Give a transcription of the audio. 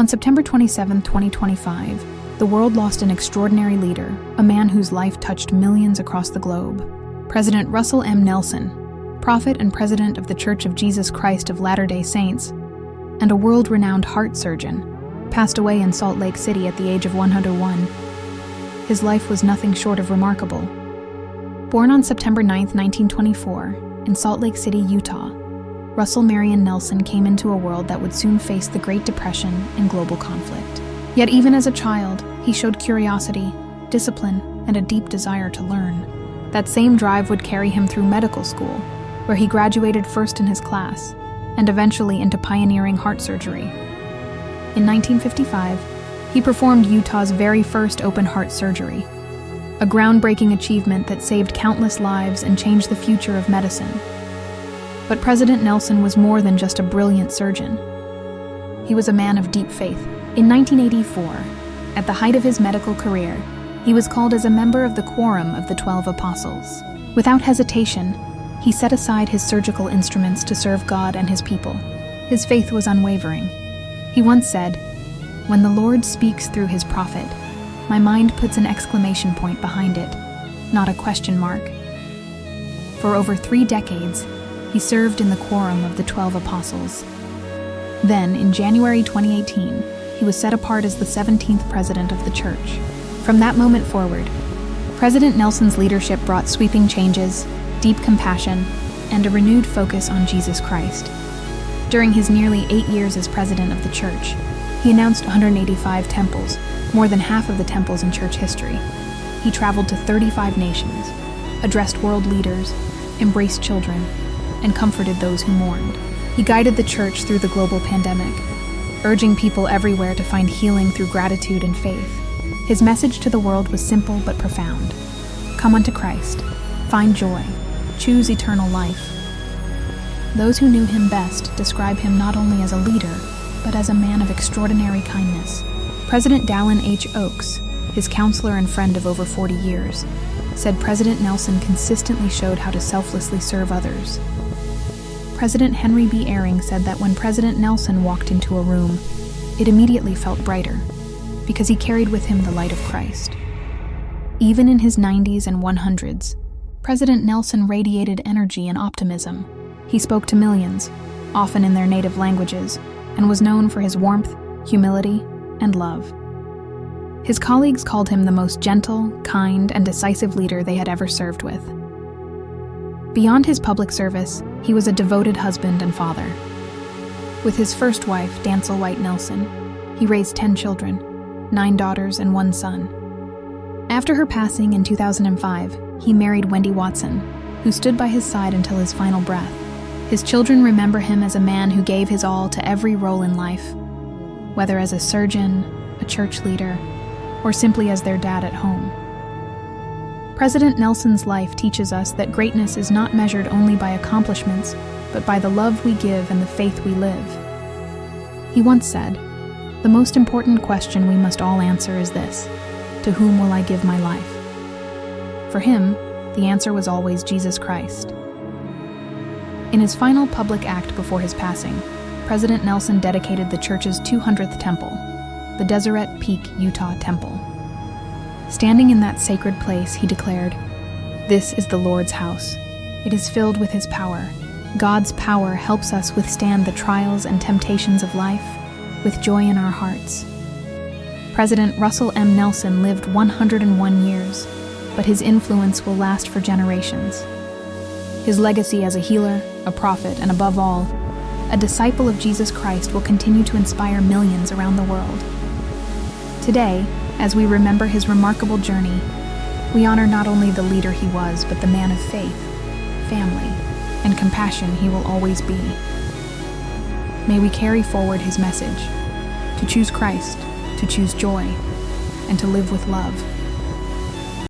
On September 27, 2025, the world lost an extraordinary leader, a man whose life touched millions across the globe. President Russell M. Nelson, prophet and president of the Church of Jesus Christ of Latter-day Saints, and a world-renowned heart surgeon, passed away in Salt Lake City at the age of 101. His life was nothing short of remarkable. Born on September 9, 1924, in Salt Lake City, Utah, Russell Marion Nelson came into a world that would soon face the Great Depression and global conflict. Yet even as a child, he showed curiosity, discipline, and a deep desire to learn. That same drive would carry him through medical school, where he graduated first in his class, and eventually into pioneering heart surgery. In 1955, he performed Utah's very first open heart surgery, a groundbreaking achievement that saved countless lives and changed the future of medicine. But President Nelson was more than just a brilliant surgeon. He was a man of deep faith. In 1984, at the height of his medical career, he was called as a member of the Quorum of the 12 Apostles. Without hesitation, he set aside his surgical instruments to serve God and his people. His faith was unwavering. He once said, "When the Lord speaks through his prophet, my mind puts an exclamation point behind it, not a question mark." For over 3 decades, he served in the Quorum of the 12 Apostles. Then, in January 2018, he was set apart as the 17th president of the church. From that moment forward, President Nelson's leadership brought sweeping changes, deep compassion, and a renewed focus on Jesus Christ. During his nearly 8 years as president of the church, he announced 185 temples, more than half of the temples in church history. He traveled to 35 nations, addressed world leaders, embraced children, and comforted those who mourned. He guided the church through the global pandemic, urging people everywhere to find healing through gratitude and faith. His message to the world was simple but profound. Come unto Christ, find joy, choose eternal life. Those who knew him best describe him not only as a leader, but as a man of extraordinary kindness. President Dallin H. Oaks, his counselor and friend of over 40 years, said President Nelson consistently showed how to selflessly serve others. President Henry B. Eyring said that when President Nelson walked into a room, it immediately felt brighter, because he carried with him the light of Christ. Even in his 90s and 100s, President Nelson radiated energy and optimism. He spoke to millions, often in their native languages, and was known for his warmth, humility, and love. His colleagues called him the most gentle, kind, and decisive leader they had ever served with. Beyond his public service, he was a devoted husband and father. With his first wife, Dancel White Nelson, he raised 10 children, 9 daughters and 1 son. After her passing in 2005, he married Wendy Watson, who stood by his side until his final breath. His children remember him as a man who gave his all to every role in life, whether as a surgeon, a church leader, or simply as their dad at home. President Nelson's life teaches us that greatness is not measured only by accomplishments, but by the love we give and the faith we live. He once said, "The most important question we must all answer is this: to whom will I give my life?" For him, the answer was always Jesus Christ. In his final public act before his passing, President Nelson dedicated the church's 200th temple, the Deseret Peak, Utah Temple. Standing in that sacred place, he declared, "This is the Lord's house. It is filled with his power. God's power helps us withstand the trials and temptations of life with joy in our hearts." President Russell M. Nelson lived 101 years, but his influence will last for generations. His legacy as a healer, a prophet, and above all, a disciple of Jesus Christ will continue to inspire millions around the world. Today, as we remember his remarkable journey, we honor not only the leader he was, but the man of faith, family, and compassion he will always be. May we carry forward his message, to choose Christ, to choose joy, and to live with love.